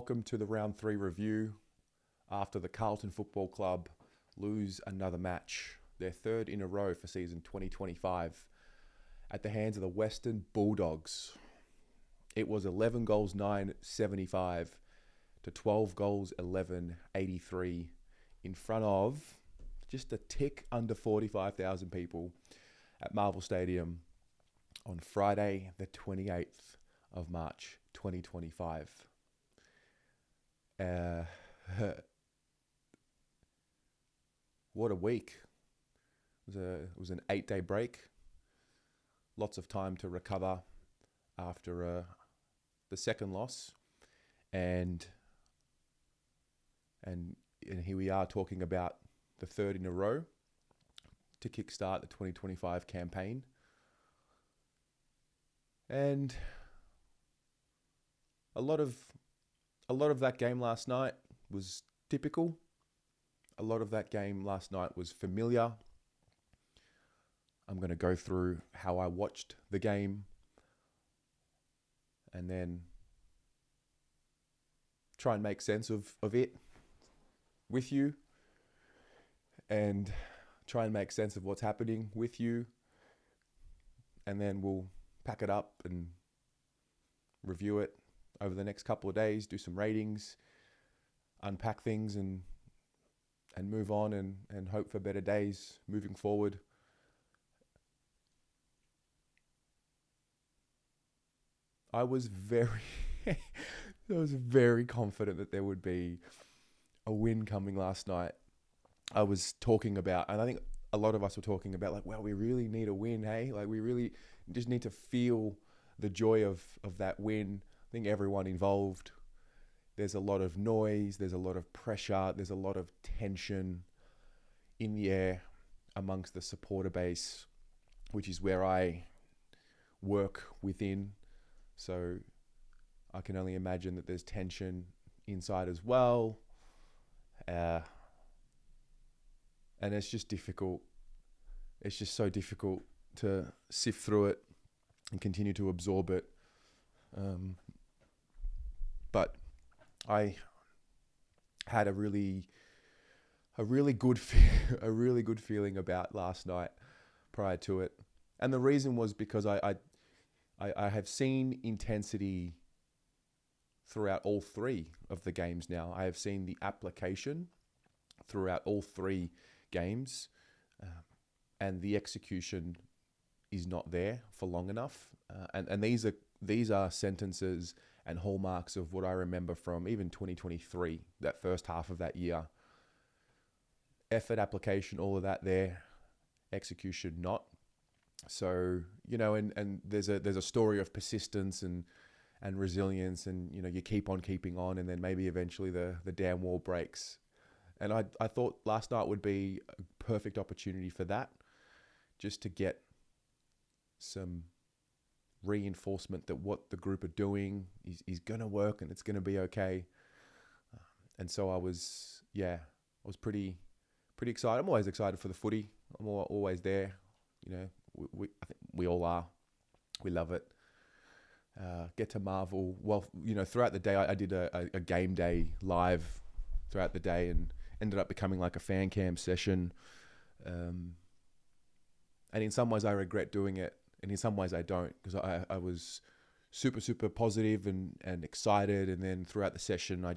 welcome to the round 3 review after the Carlton Football Club lose another match, their third in a row for season 2025, at the hands of the Western Bulldogs. It was 11 goals 9-75 to 12 goals 11-83 in front of just a tick under 45,000 people at Marvel Stadium on Friday the 28th of March 2025. What a week. It was an 8-day break. Lots of time to recover after the second loss. And here we are talking about the third in a row to kickstart the 2025 campaign. And a lot of that game last night was typical. A lot of that game last night was familiar. I'm going to go through how I watched the game and then try and make sense of it with you and try and make sense of what's happening with you. And then we'll pack it up and review it over the next couple of days, do some ratings, unpack things and move on and hope for better days moving forward. I was very confident that there would be a win coming last night. I was talking about, and I think a lot of us were talking about, like, well, we really need a win, hey? Like, we really just need to feel the joy of that win. I think everyone involved, there's a lot of noise, there's a lot of pressure, there's a lot of tension in the air amongst the supporter base, which is where I work within. So I can only imagine that there's tension inside as well. And it's just difficult. It's just so difficult to sift through it and continue to absorb it. But I had a really good feeling about last night prior to it. And the reason was because I have seen intensity throughout all three of the games now. I have seen the application throughout all three games, and the execution is not there for long enough. And these are sentences and hallmarks of what I remember from even 2023, that first half of that year. Effort, application, all of that there. Execution not. So, and there's a story of persistence and resilience, and you keep on keeping on, and then maybe eventually the damn wall breaks. And I thought last night would be a perfect opportunity for that, just to get some reinforcement that what the group are doing is going to work and it's going to be okay. And so I was pretty excited. I'm always excited for the footy. I'm always there. I think we all are. We love it. Get to Marvel. Well, throughout the day, I did a game day live throughout the day and ended up becoming like a fan cam session. And in some ways I regret doing it, and in some ways I don't, because I was super positive and excited. And then throughout the session, I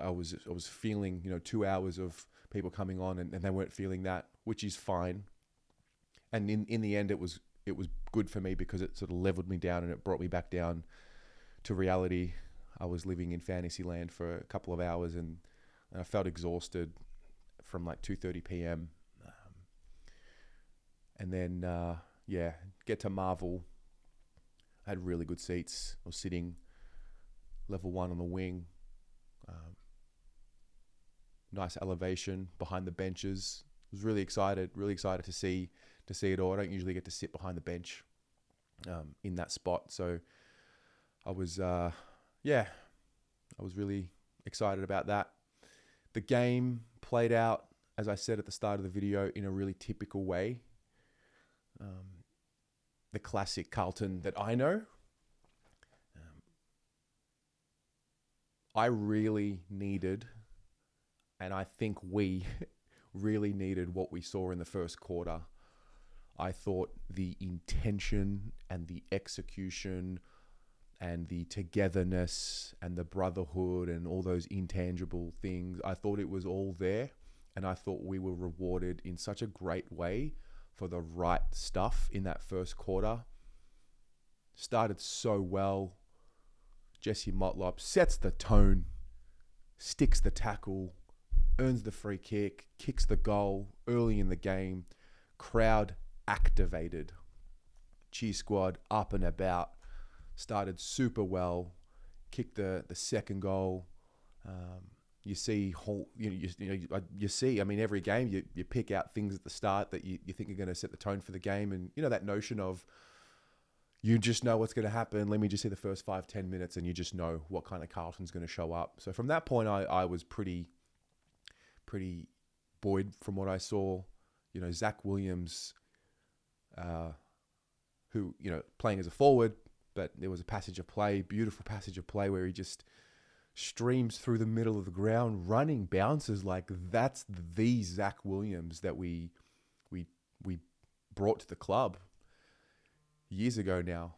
was feeling, 2 hours of people coming on and they weren't feeling that, which is fine. And in the end, it was good for me because it sort of leveled me down and it brought me back down to reality. I was living in fantasy land for a couple of hours and I felt exhausted from like 2:30 p.m. And then, get to Marvel. I had really good seats. I was sitting level 1 on the wing. Nice elevation behind the benches. I was really excited to see it all. I don't usually get to sit behind the bench in that spot. So I was really excited about that. The game played out, as I said at the start of the video, in a really typical way. The classic Carlton that I know. I really needed, and I think we really needed what we saw in the first quarter. I thought the intention and the execution and the togetherness and the brotherhood and all those intangible things, I thought it was all there. And I thought we were rewarded in such a great way for the right stuff in that first quarter. Started so well. Jesse Motlop sets the tone, sticks the tackle, earns the free kick, kicks the goal early in the game. Crowd activated. Cheer squad up and about. Started super well. Kicked the second goal. You see, I mean, every game you pick out things at the start that you think are going to set the tone for the game. And, that notion of you just know what's going to happen. Let me just see the first 5-10 minutes and you just know what kind of Carlton's going to show up. So from that point, I was pretty buoyed from what I saw. Zach Williams, who, playing as a forward, but there was a passage of play, beautiful passage of play where he just streams through the middle of the ground, running bounces like that's the Zach Williams that we brought to the club years ago now.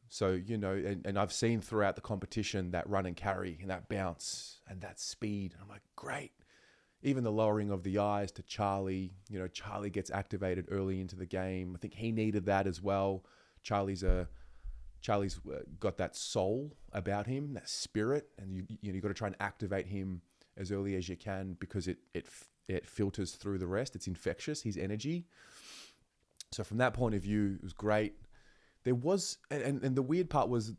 So, and I've seen throughout the competition that run and carry and that bounce and that speed. I'm like, great. Even the lowering of the eyes to Charlie, Charlie gets activated early into the game. I think he needed that as well. Charlie's got that soul about him, that spirit, and you got to try and activate him as early as you can because it filters through the rest. It's infectious, his energy. So from that point of view, it was great. There was, and the weird part was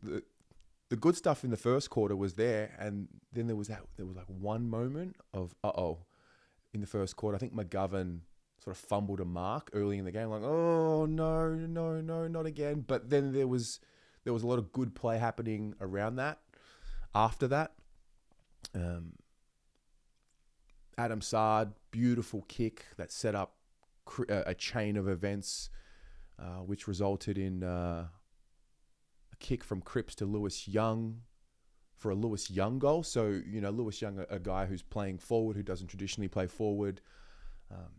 the good stuff in the first quarter was there, and then there was like one moment of in the first quarter. I think McGovern sort of fumbled a mark early in the game, like, oh no, not again. But then there was a lot of good play happening around that. After that, Adam Sard, beautiful kick that set up a chain of events, which resulted in a kick from Cripps to Lewis Young for a Lewis Young goal. So, Lewis Young, a guy who's playing forward, who doesn't traditionally play forward,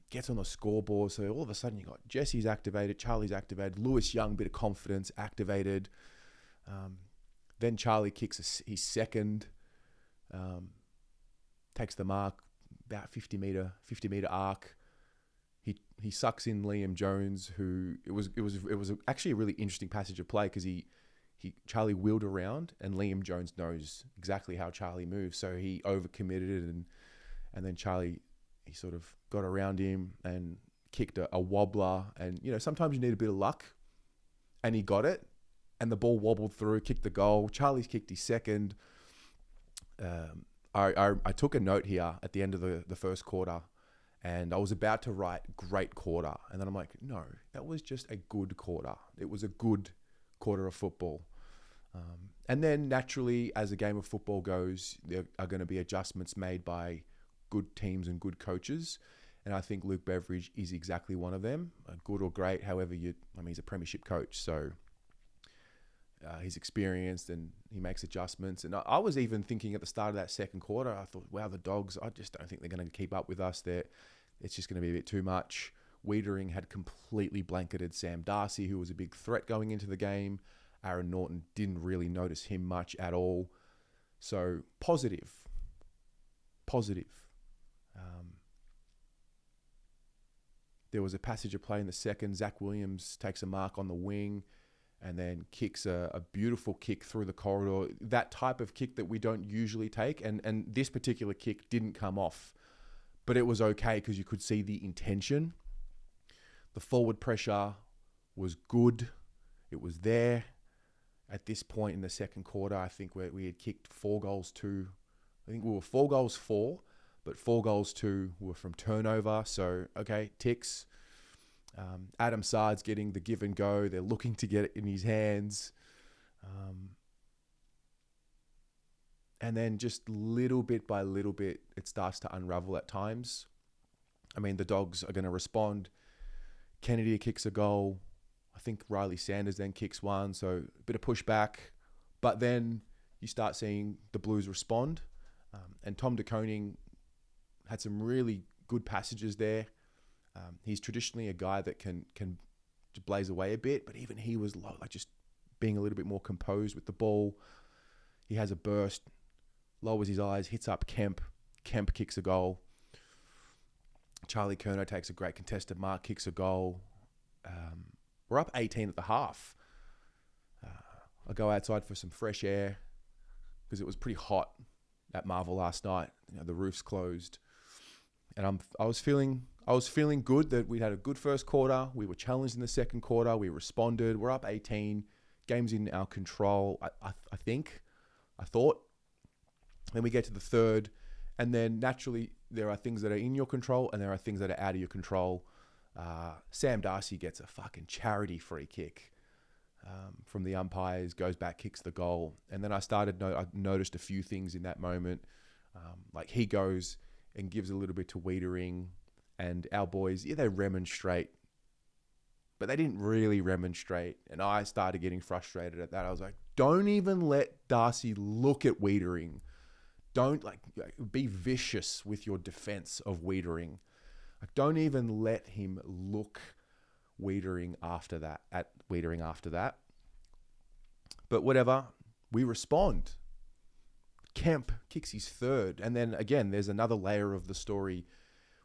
gets on the scoreboard. So all of a sudden you got Jesse's activated, Charlie's activated, Lewis Young, bit of confidence, activated. Then Charlie kicks his second, takes the mark, about 50 meter arc. He sucks in Liam Jones, who it was actually a really interesting passage of play because Charlie wheeled around and Liam Jones knows exactly how Charlie moves, so he overcommitted and then Charlie, he sort of got around him and kicked a wobbler, and sometimes you need a bit of luck, and he got it, and the ball wobbled through, kicked the goal. Charlie's kicked his second. I took a note here at the end of the first quarter, and I was about to write great quarter, and then I'm like, no, that was just a good quarter. It was a good quarter of football. And then naturally, as a game of football goes, there are going to be adjustments made by good teams and good coaches. And I think Luke Beveridge is exactly one of them, good or great. However, he's a premiership coach, so he's experienced and he makes adjustments. And I was even thinking at the start of that second quarter, I thought, wow, the Dogs, I just don't think they're going to keep up with us. It's just going to be a bit too much. Wiedering had completely blanketed Sam Darcy, who was a big threat going into the game. Aaron Norton didn't really notice him much at all. So positive. There was a passage of play in the second. Zach Williams takes a mark on the wing and then kicks a beautiful kick through the corridor. That type of kick that we don't usually take. And this particular kick didn't come off. But it was okay because you could see the intention. The forward pressure was good. It was there. At this point in the second quarter, I think we had kicked 4 goals to... I think we were 4 goals 4, but 4 goals 2 were from turnover. So, okay, ticks. Adam Sard's getting the give and go. They're looking to get it in his hands. And then just little bit by little bit, it starts to unravel at times. I mean, the Dogs are going to respond. Kennedy kicks a goal. I think Riley Sanders then kicks one. So a bit of pushback. But then you start seeing the Blues respond. And Tom de Koning had some really good passages there. He's traditionally a guy that can blaze away a bit, but even he was just being a little bit more composed with the ball. He has a burst, lowers his eyes, hits up Kemp. Kemp kicks a goal. Charlie Curnow takes a great contested mark, kicks a goal. We're up 18 at the half. I go outside for some fresh air because it was pretty hot at Marvel last night. The roof's closed, and I was feeling good that we had a good first quarter. We were challenged in the second quarter. We responded. We're up 18. Game's in our control. I thought. Then we get to the third, and then naturally there are things that are in your control and there are things that are out of your control. Sam Darcy gets a fucking charity free kick from the umpires, goes back, kicks the goal. And then I noticed a few things in that moment. Like he goes and gives a little bit to Wiedering, and our boys, they remonstrate, but they didn't really remonstrate. And I started getting frustrated at that. I was like, don't even let Darcy look at Wiedering. Don't be vicious with your defense of Wiedering. Don't even let him look Wiedering after that. But whatever, we respond. Kemp kicks his third. And then again, there's another layer of the story.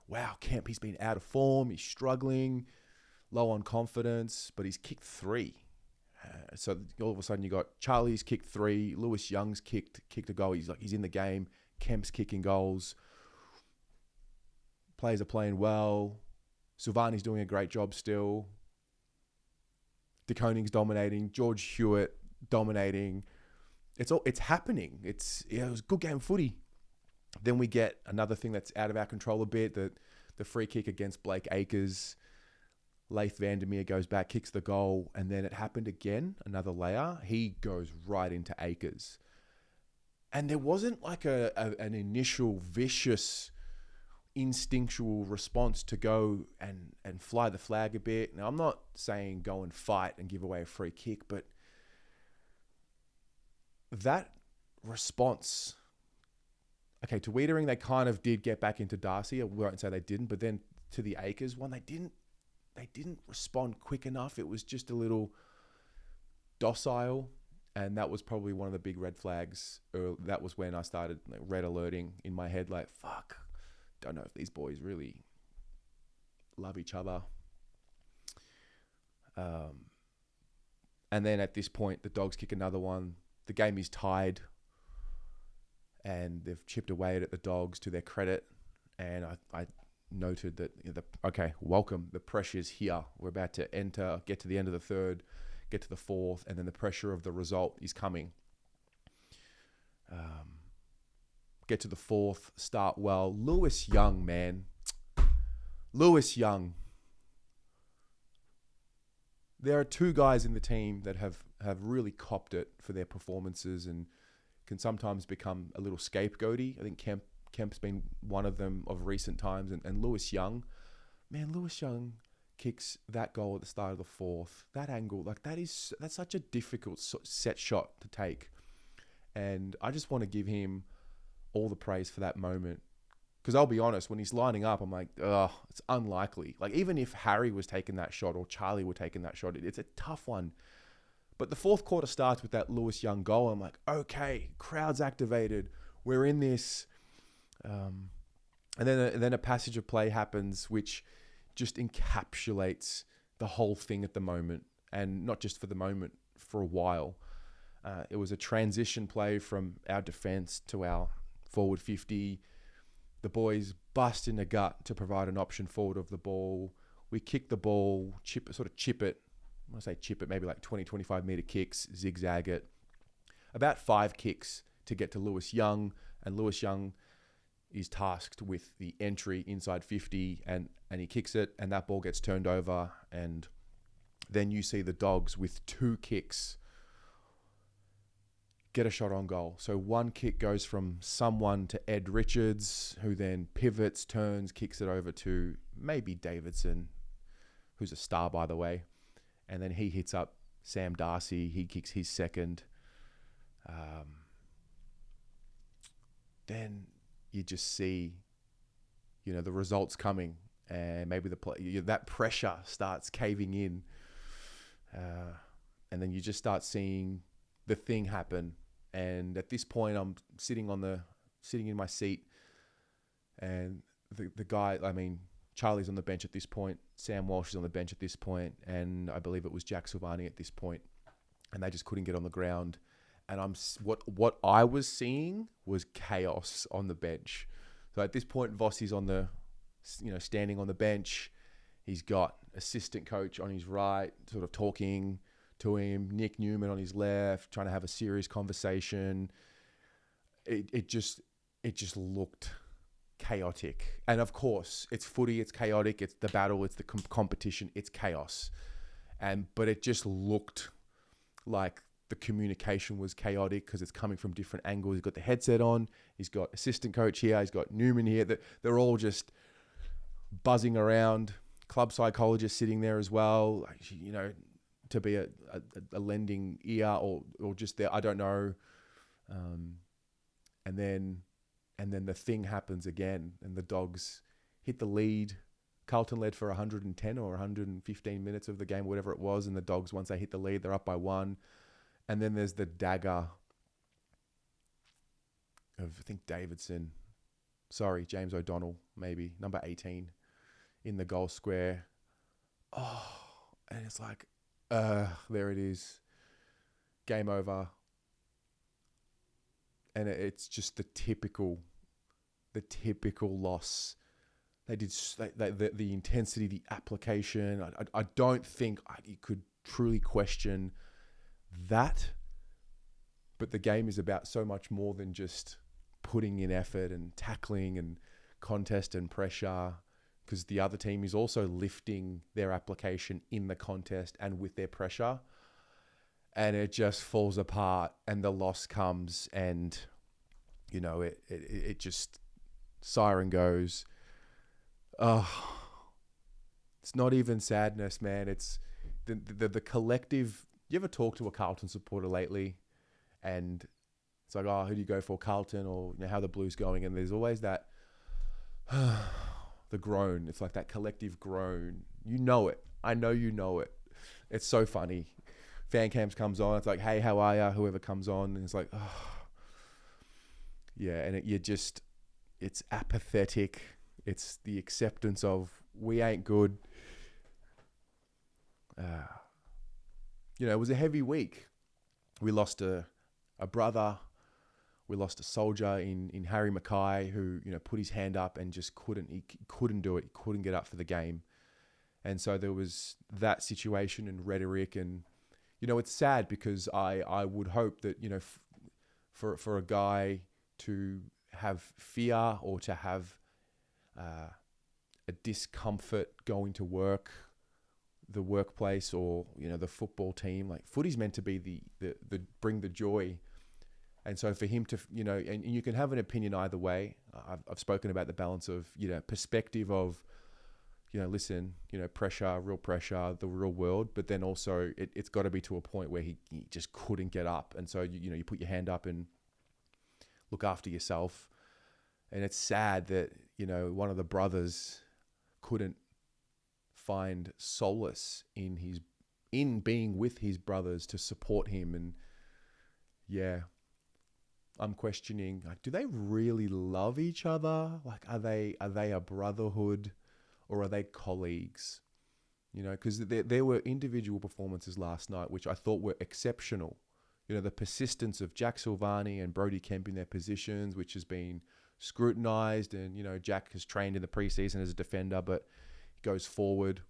Wow, Kemp, he's been out of form. He's struggling, low on confidence, but he's kicked 3. So all of a sudden you got Charlie's kicked 3, Lewis Young's kicked a goal. He's in the game. Kemp's kicking goals. Players are playing well. Silvani's doing a great job still. De Koning's dominating. George Hewitt dominating. It's happening. It was a good game of footy. Then we get another thing that's out of our control a bit. The free kick against Blake Acres. Leith Vandermeer goes back, kicks the goal, and then it happened again, another layer. He goes right into Acres. And there wasn't like an initial vicious instinctual response to go and fly the flag a bit. Now, I'm not saying go and fight and give away a free kick, but that response, okay, to Wiedering, they kind of did get back into Darcy. I won't say they didn't, but then to the Acres one, they didn't respond quick enough. It was just a little docile, and that was probably one of the big red flags. That was when I started red alerting in my head, like, fuck, don't know if these boys really love each other. And then at this point, the Dogs kick another one. The game is tied, and they've chipped away at it, the Dogs, to their credit. And I noted that, welcome, the pressure's here. We're about to get to the end of the third, get to the fourth, and then the pressure of the result is coming. Get to the fourth, start well. Lewis Young, man. Lewis Young. There are 2 guys in the team that have really copped it for their performances and can sometimes become a little scapegoaty. I think Kemp's been one of them of recent times, and Lewis Young. Man, Lewis Young kicks that goal at the start of the fourth. That angle, that's such a difficult set shot to take. And I just want to give him all the praise for that moment. Because I'll be honest, when he's lining up, I'm like, it's unlikely. Like, even if Harry was taking that shot or Charlie were taking that shot, it's a tough one. But the fourth quarter starts with that Lewis Young goal. I'm like, okay, crowd's activated. We're in this. And then a passage of play happens, which just encapsulates the whole thing at the moment. And not just for the moment, for a while. It was a transition play from our defense to our forward 50. The boys bust in the gut to provide an option forward of the ball. We kick the ball, chip it. When I say chip it, maybe like 20, 25 meter kicks, zigzag it. About 5 kicks to get to Lewis Young. And Lewis Young is tasked with the entry inside 50, and he kicks it, and that ball gets turned over. And then you see the Dogs with 2 kicks get a shot on goal. So 1 kick goes from someone to Ed Richards, who then pivots, turns, kicks it over to maybe Davidson, who's a star, by the way. And then he hits up Sam Darcy. He kicks his second. then you just see, the results coming, and maybe that pressure starts caving in, and then you just start seeing the thing happen. And at this point, I'm sitting in my seat, and the guy, Charlie's on the bench at this point, Sam Walsh is on the bench at this point, and I believe it was Jack Silvani at this point, and they just couldn't get on the ground. And what I was seeing was chaos on the bench. So at this point, Vossi's standing on the bench. He's got assistant coach on his right, sort of talking to him. Nick Newman on his left, trying to have a serious conversation. It just looked chaotic. And of course, it's footy, it's chaotic, it's the battle, it's the competition, it's chaos. But it just looked like the communication was chaotic because it's coming from different angles. He's got the headset on, he's got assistant coach here, he's got Newman here. They're all just buzzing around. Club psychologist sitting there as well, to be a lending ear or just there, I don't know. And then the thing happens again, and the Dogs hit the lead. Carlton led for 110 or 115 minutes of the game, whatever it was, and the Dogs, once they hit the lead, they're up by 1. And then there's the dagger of, I think, James O'Donnell, maybe, number 18, in the goal square. Oh, and it's like, there it is. Game over. And it's just the typical loss. They did the intensity, the application. I don't think you could truly question that. But the game is about so much more than just putting in effort and tackling and contest and pressure, because the other team is also lifting their application in the contest and with their pressure. And it just falls apart, and the loss comes, and it just, siren goes. Oh, it's not even sadness, man. It's the collective. You ever talk to a Carlton supporter lately, and it's like, oh, who do you go for, Carlton, or how the Blues going? And there's always that the groan. It's like that collective groan. You know it. I know you know it. It's so funny. Fan cams comes on. It's like, hey, how are ya? Whoever comes on, and it's like, oh. Yeah, and it's apathetic. It's the acceptance of, we ain't good. It was a heavy week. We lost a brother. We lost a soldier in Harry Mackay, who put his hand up and just couldn't do it. He couldn't get up for the game. And so there was that situation and rhetoric, and it's sad because I would hope that for a guy to have fear or to have a discomfort going to work, the workplace, or the football team, like footy's meant to be the bring the joy. And so for him to and you can have an opinion either way. I've spoken about the balance of perspective of listen, pressure, real pressure, the real world, but then also it's got to be to a point where he just couldn't get up, and so you put your hand up and look after yourself. And it's sad that one of the brothers couldn't find solace in being with his brothers to support him. And yeah, I'm questioning, do they really love each other? Like, are they a brotherhood, or are they colleagues? Because there were individual performances last night which I thought were exceptional. The persistence of Jack Silvani and Brodie Kemp in their positions, which has been scrutinised, and Jack has trained in the preseason as a defender, but he goes forward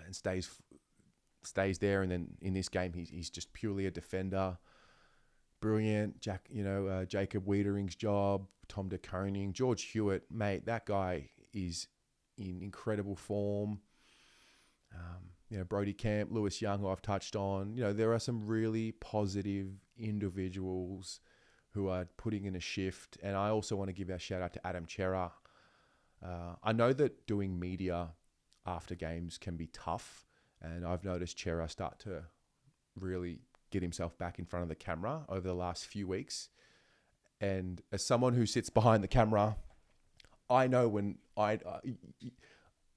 and stays there, and then in this game he's just purely a defender. Brilliant. Jack, Jacob Wiedering's job, Tom de Koning, George Hewitt, mate, that guy is in incredible form. Brodie Kemp, Lewis Young, who I've touched on. There are some really positive individuals who are putting in a shift. And I also want to give a shout out to Adam Chera. I know that doing media after games can be tough, and I've noticed Chera start to really get himself back in front of the camera over the last few weeks. And as someone who sits behind the camera, I know when I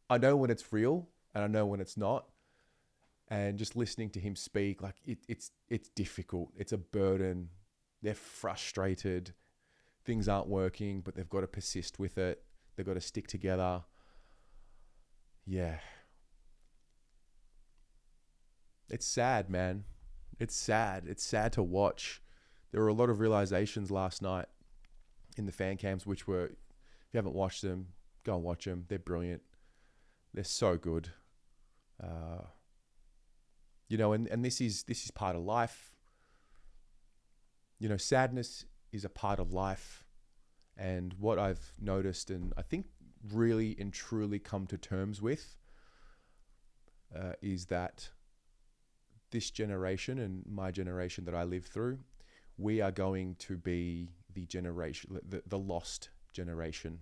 know when it's real and I know when it's not. And just listening to him speak, like it's difficult. It's a burden. They're frustrated. Things aren't working, but they've got to persist with it. They've got to stick together. Yeah. It's sad, man. It's sad. It's sad to watch. There were a lot of realizations last night in the fan cams, which were, if you haven't watched them, go and watch them. They're brilliant. They're so good. And this is part of life. Sadness is a part of life. And what I've noticed, and I think really and truly come to terms with, is that this generation and my generation that I lived through, we are going to be the generation, the lost generation.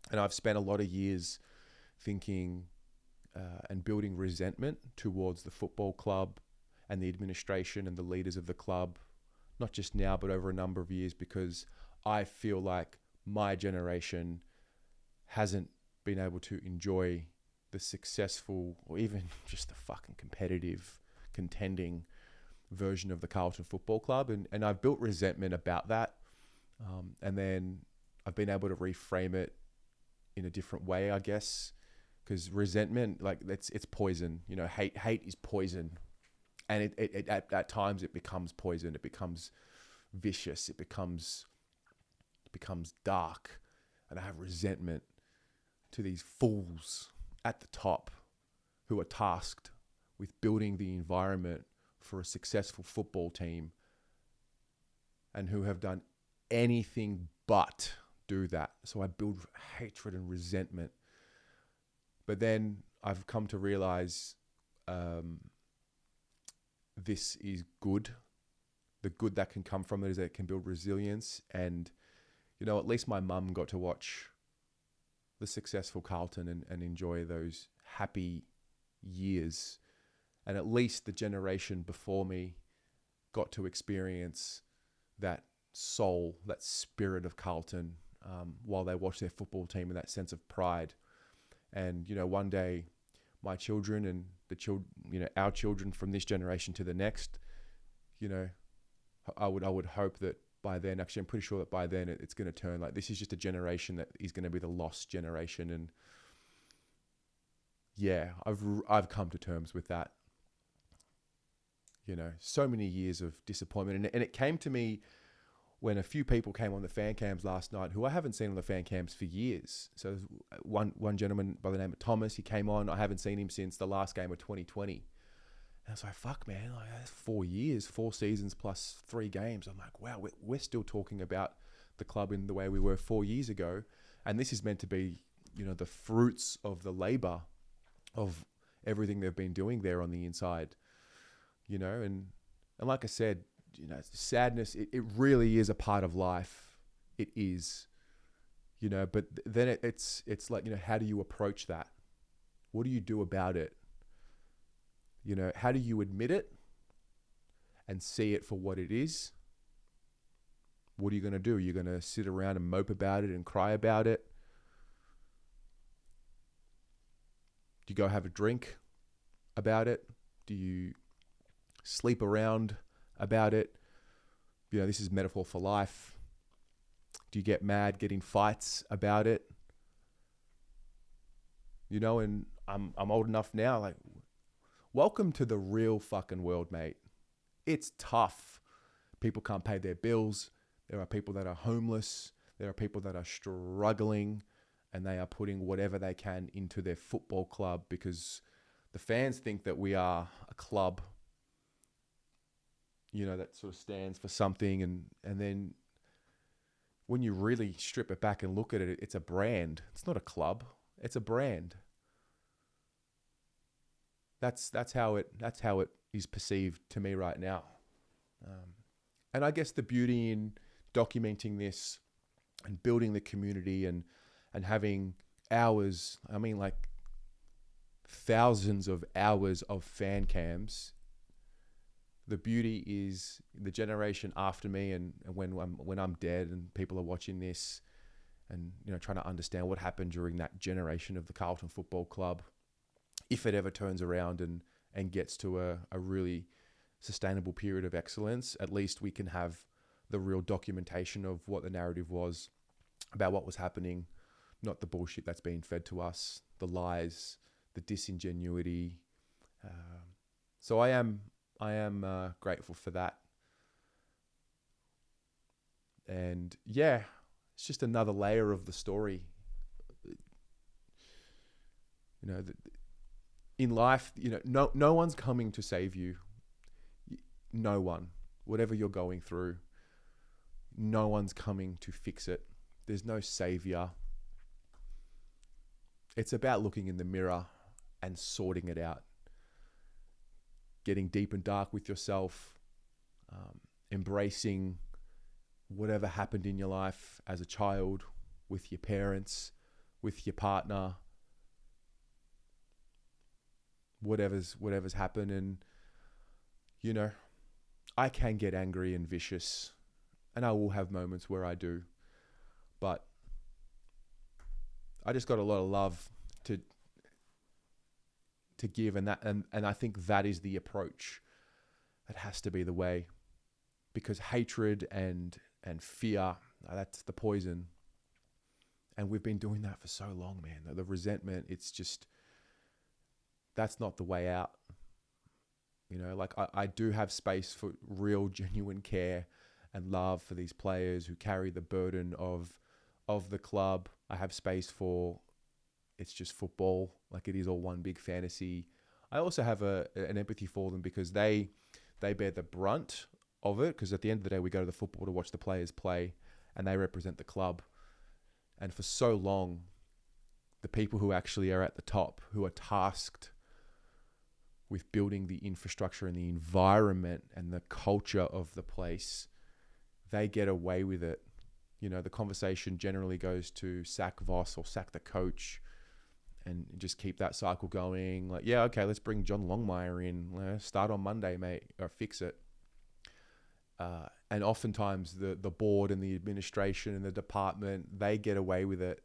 And I've spent a lot of years thinking and building resentment towards the football club and the administration and the leaders of the club, not just now, but over a number of years, because I feel like my generation hasn't been able to enjoy the successful or even just the fucking competitive, contending version of the Carlton Football Club. And I've built resentment about that. And then I've been able to reframe it in a different way, I guess, because resentment, like it's poison. Hate is poison. And it at times it becomes poison. It becomes vicious. It becomes dark. And I have resentment to these fools at the top who are tasked with building the environment for a successful football team and who have done anything but do that. So I build hatred and resentment. But then I've come to realize this is good. The good that can come from it is that it can build resilience. And, at least my mum got to watch the successful Carlton and enjoy those happy years. And at least the generation before me got to experience that soul, that spirit of Carlton while they watched their football team and that sense of pride. And, one day my children and our children from this generation to the next, I would hope that by then, actually, I'm pretty sure that by then it's going to turn, like, this is just a generation that is going to be the lost generation. And yeah, I've come to terms with that. So many years of disappointment. And it came to me when a few people came on the fan cams last night who I haven't seen on the fan cams for years. So one gentleman by the name of Thomas, he came on. I haven't seen him since the last game of 2020. And I was like, fuck, man, like, that's 4 years, 4 seasons plus 3 games. I'm like, wow, we're still talking about the club in the way we were 4 years ago. And this is meant to be, the fruits of the labor of everything they've been doing there on the inside, and like I said, sadness, it really is a part of life. It is, but then it's like, how do you approach that? What do you do about it? How do you admit it and see it for what it is? What are you going to do? You're going to sit around and mope about it and cry about it? Do you go have a drink about it? Do you sleep around about it? This is metaphor for life. Do you get mad, get in fights about it? And I'm old enough now, like, welcome to the real fucking world, mate. It's tough. People can't pay their bills. There are people that are homeless. There are people that are struggling, and they are putting whatever they can into their football club because the fans think that we are a club, that sort of stands for something. And then when you really strip it back and look at it, it's a brand. It's not a club. It's a brand. That's how it is perceived to me right now. And I guess the beauty in documenting this and building the community and having hours, like thousands of hours of fan cams the beauty is the generation after me, and when I'm dead and people are watching this, and trying to understand what happened during that generation of the Carlton Football Club, if it ever turns around and gets to a really sustainable period of excellence, at least we can have the real documentation of what the narrative was about what was happening, not the bullshit that's being fed to us, the lies, the disingenuity. So I am grateful for that. And yeah, it's just another layer of the story. In life, no one's coming to save you. No one. Whatever you're going through, no one's coming to fix it. There's no savior. It's about looking in the mirror and sorting it out. Getting deep and dark with yourself. Embracing whatever happened in your life as a child, with your parents, with your partner, whatever's happened. And I can get angry and vicious, and I will have moments where I do, but I just got a lot of love to give, and I think that is the approach. That has to be the way, because hatred and fear, that's the poison. And we've been doing that for so long, man. The resentment, it's just, that's not the way out. I do have space for real, genuine care and love for these players who carry the burden of the club. I have space for, it's just football. Like, it is all one big fantasy. I also have an empathy for them, because they bear the brunt of it, because at the end of the day, we go to the football to watch the players play, and they represent the club. And for so long, the people who actually are at the top, who are tasked with building the infrastructure and the environment and the culture of the place, they get away with it. The conversation generally goes to sack Voss or sack the coach, and just keep that cycle going. Like, yeah, okay, let's bring John Longmire in. Start on Monday, mate, or fix it. And oftentimes the board and the administration and the department, they get away with it,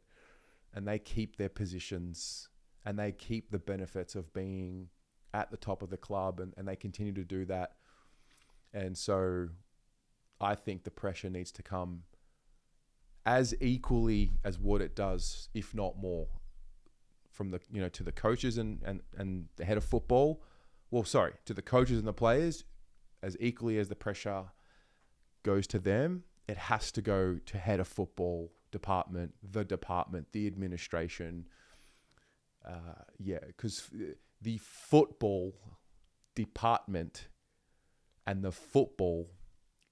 and they keep their positions, and they keep the benefits of being at the top of the club, and they continue to do that. And so I think the pressure needs to come as equally as what it does, if not more, from the to the coaches and the head of football. Well, sorry, to the coaches and the players, as equally as the pressure goes to them, it has to go to head of football, department, the administration. Because the football department and the football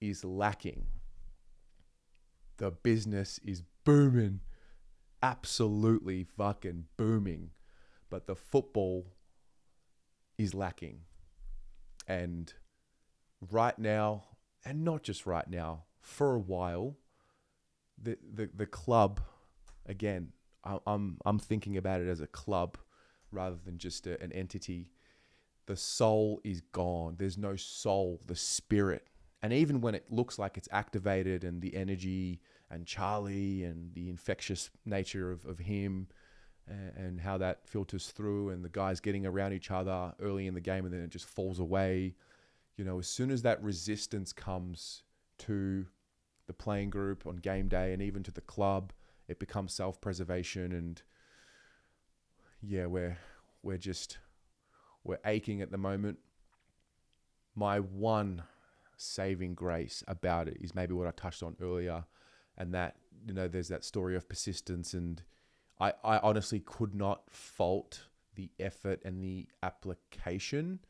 is lacking. The business is booming, absolutely fucking booming, but the football is lacking. And right now, and not just right now, for a while, the club, again, I'm thinking about it as a club rather than just an entity. The soul is gone. There's no soul, the spirit. And even when it looks like it's activated, and the energy and Charlie and the infectious nature of him, and how that filters through, and the guys getting around each other early in the game, and then it just falls away. As soon as that resistance comes to the playing group on game day, and even to the club, it becomes self-preservation. And yeah, we're aching at the moment. My one saving grace about it is maybe what I touched on earlier, and that there's that story of persistence, and I honestly could not fault the effort and the application.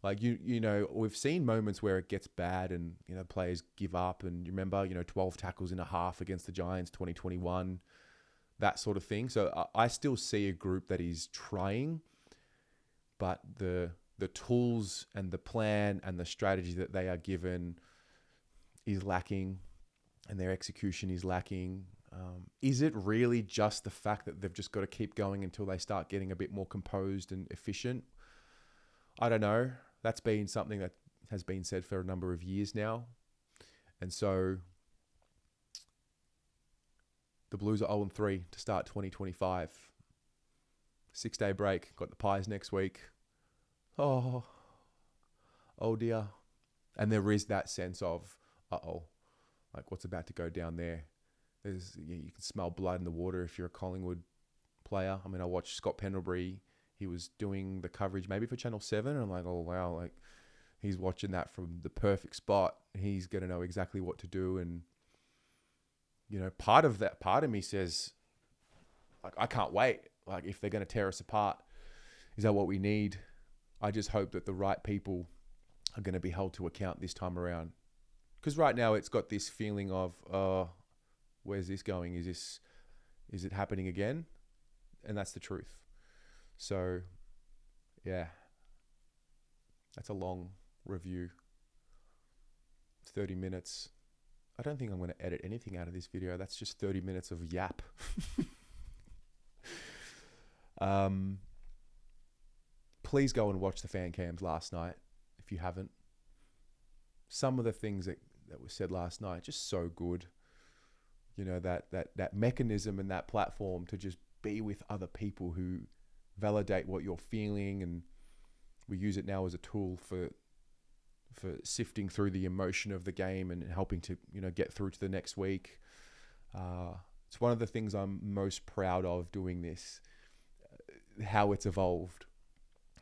Like, we've seen moments where it gets bad, and players give up, and you remember 12 tackles in a half against the Giants 2021, that sort of thing. So I still see a group that is trying, but the tools and the plan and the strategy that they are given is lacking, and their execution is lacking. Is it really just the fact that they've just got to keep going until they start getting a bit more composed and efficient? I don't know. That's been something that has been said for a number of years now. And so the Blues are 0-3 to start 2025. 6-day break. Got the Pies next week. Oh dear. And there is that sense of, like what's about to go down there. You can smell blood in the water if you're a Collingwood player. I mean, I watched Scott Pendlebury. He was doing the coverage maybe for Channel 7. And I'm like, oh, wow. Like, he's watching that from the perfect spot. He's going to know exactly what to do. And, you know, part of me says, like, I can't wait. Like, if they're going to tear us apart, is that what we need? I just hope that the right people are going to be held to account this time around. Because right now it's got this feeling of, where's this going? Is it happening again? And that's the truth. So, yeah, that's a long review. 30 minutes. I don't think I'm going to edit anything out of this video. That's just 30 minutes of yap. Please go and watch the fan cams last night if you haven't. Some of the things that were said last night, just so good. You know, that mechanism and that platform to just be with other people who validate what you're feeling, and we use it now as a tool for sifting through the emotion of the game and helping to, you know, get through to the next week. It's one of the things I'm most proud of doing this, how it's evolved.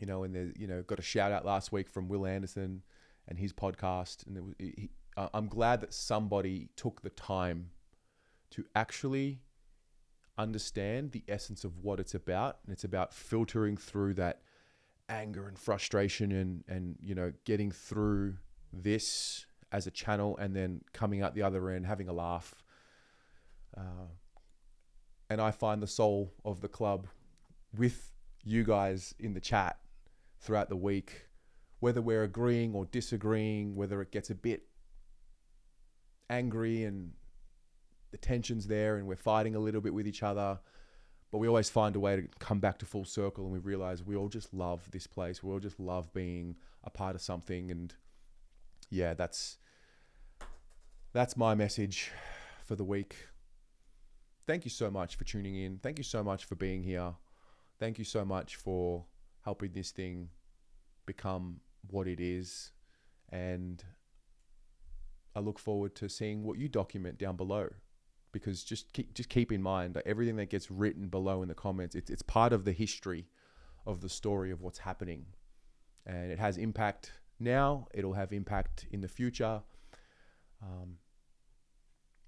You know, and there's, you know, got a shout out last week from Will Anderson and his podcast, and I'm glad that somebody took the time to actually understand the essence of what it's about. And it's about filtering through that anger and frustration and you know, getting through this as a channel and then coming out the other end, having a laugh. And I find the soul of the club with you guys in the chat throughout the week, whether we're agreeing or disagreeing, whether it gets a bit angry and the tension's there and we're fighting a little bit with each other, but we always find a way to come back to full circle, and we realize we all just love this place. We all just love being a part of something. And yeah, that's my message for the week. Thank you so much for tuning in. Thank you so much for being here. Thank you so much for helping this thing become what it is. And I look forward to seeing what you document down below, because just keep in mind that everything that gets written below in the comments, it's part of the history of the story of what's happening. And it has impact now. It'll have impact in the future.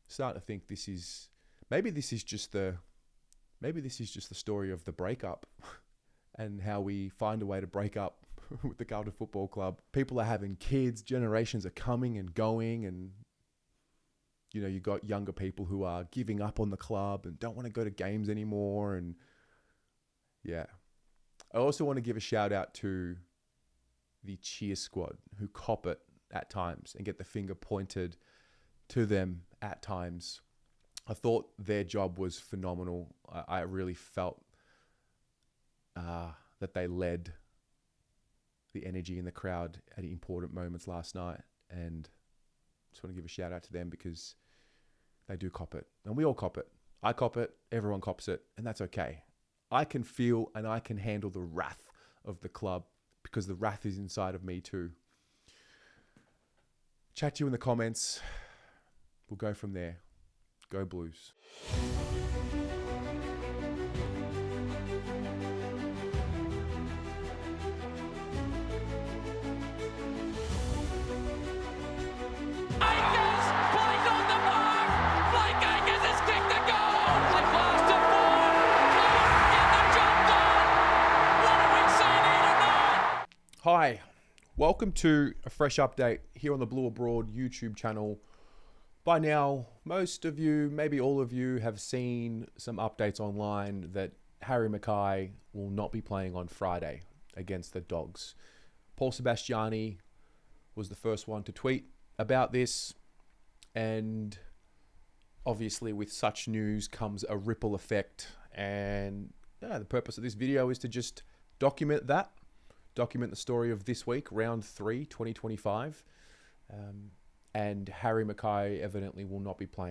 Starting to think maybe this is just the story of the breakup and how we find a way to break up with the Carlton Football Club. People are having kids, generations are coming and going, and you know, you got younger people who are giving up on the club and don't want to go to games anymore. And yeah, I also want to give a shout out to the cheer squad who cop it at times and get the finger pointed to them at times. I thought their job was phenomenal. I really felt that they led the energy in the crowd at important moments last night, and just want to give a shout out to them because they do cop it, and we all cop it. I cop it, everyone cops it, and that's okay. I can feel and I can handle the wrath of the club because the wrath is inside of me too. Chat to you in the comments. We'll go from there. Go Blues. Hi, welcome to a fresh update here on the Blue Abroad YouTube channel. By now, most of you, maybe all of you, have seen some updates online that Harry Mackay will not be playing on Friday against the Dogs. Paul Sebastiani was the first one to tweet about this, and obviously with such news comes a ripple effect, and the purpose of this video is to just document that, document the story of this week, round 3, 2025. And Harry Mackay evidently will not be playing.